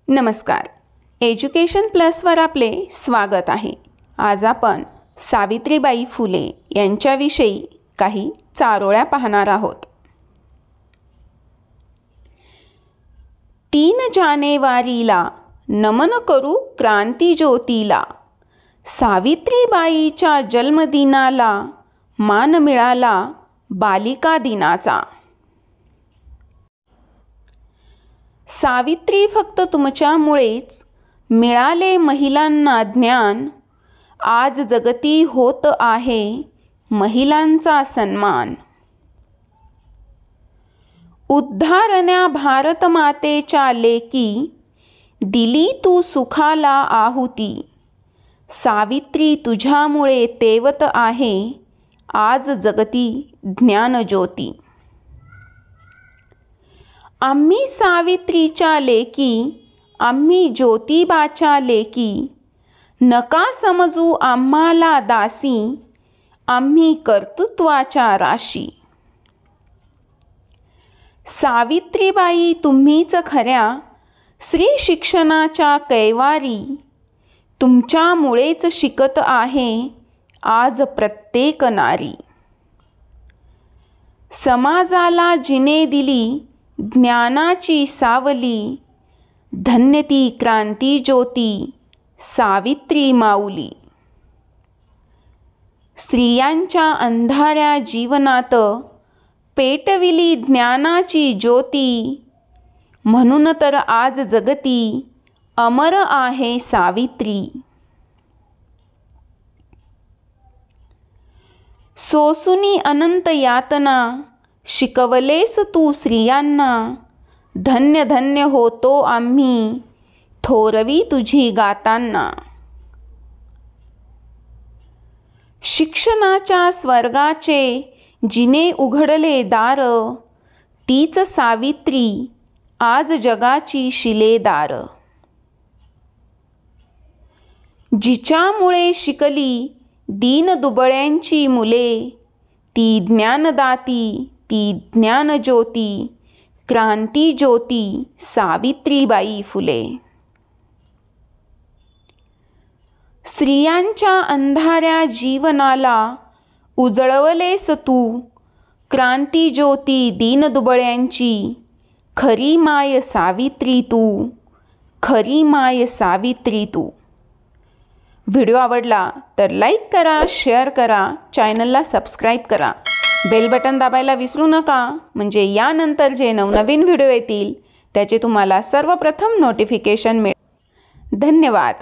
नमस्कार. एज्युकेशन प्लसवर आपले स्वागत आहे. आज आपण सावित्रीबाई फुले यांच्याविषयी काही चारोळ्या पाहणार आहोत. 3 जानेवारीला नमन करू क्रांतिज्योतीला, सावित्रीबाईच्या जन्मदिनाला मान मिळाला बालिका दिनाचा. सावित्री फक्त तुमच्यामुळेच मिळाले महिलांना ज्ञान, आज जगती होत आहे महिलांचा सन्मान. उद्धारण्या भारत मातेच्या लेकी, दिली तू सुखाला आहुती, सावित्री तुझ्यामुळे तेवत आहे आज जगती ज्ञानज्योती. आम्ही सावित्रीच्या लेकी, आम्ही ज्योतिबाच्या लेकी, नका समजू आम्हाला दासी, आम्ही कर्तृत्वाच्या राशी. सावित्रीबाई तुम्हीच खऱ्या स्त्री शिक्षणाच्या कैवारी, तुमच्यामुळेच शिकत आहे आज प्रत्येक नारी. समाजाला जिने दिली ज्ञानाची सावली, धन्य ती क्रांतिज्योती सावित्री माऊली. स्त्रियांच्या अंधाऱ्या जीवनात पेटविली ज्ञानाची ज्योती, म्हणून तर आज जगती अमर आहे सावित्री. सोसुनी अनंत यातना, शिकवलेस तू स्त्रियांना, धन्य धन्य होतो आम्ही थोरवी तुझी गातांना. शिक्षणाच्या स्वर्गाचे जिने उघडले दार, तीच सावित्री आज जगाची शिलेदार. जिच्यामुळे शिकली दीनदुबळ्यांची मुले, ती ज्ञानदाती ती ज्ञानज्योती क्रांतिज्योती सावित्रीबाई फुले. स्त्रियांच्या अंधाऱ्या जीवनाला उजळवलेस तू, क्रांतिज्योती दीनदुबळ्यांची, खरी माय सावित्री तू, खरी माय सावित्री तू. व्हिडिओ आवडला तर लाईक करा, शेअर करा, चॅनलला सबस्क्राईब करा, बेल बटन दाबायला विसरू नका, म्हणजे यानंतर जे नवनवीन व्हिडिओ येतील त्याचे तुम्हाला सर्वप्रथम नोटिफिकेशन मिळेल. धन्यवाद.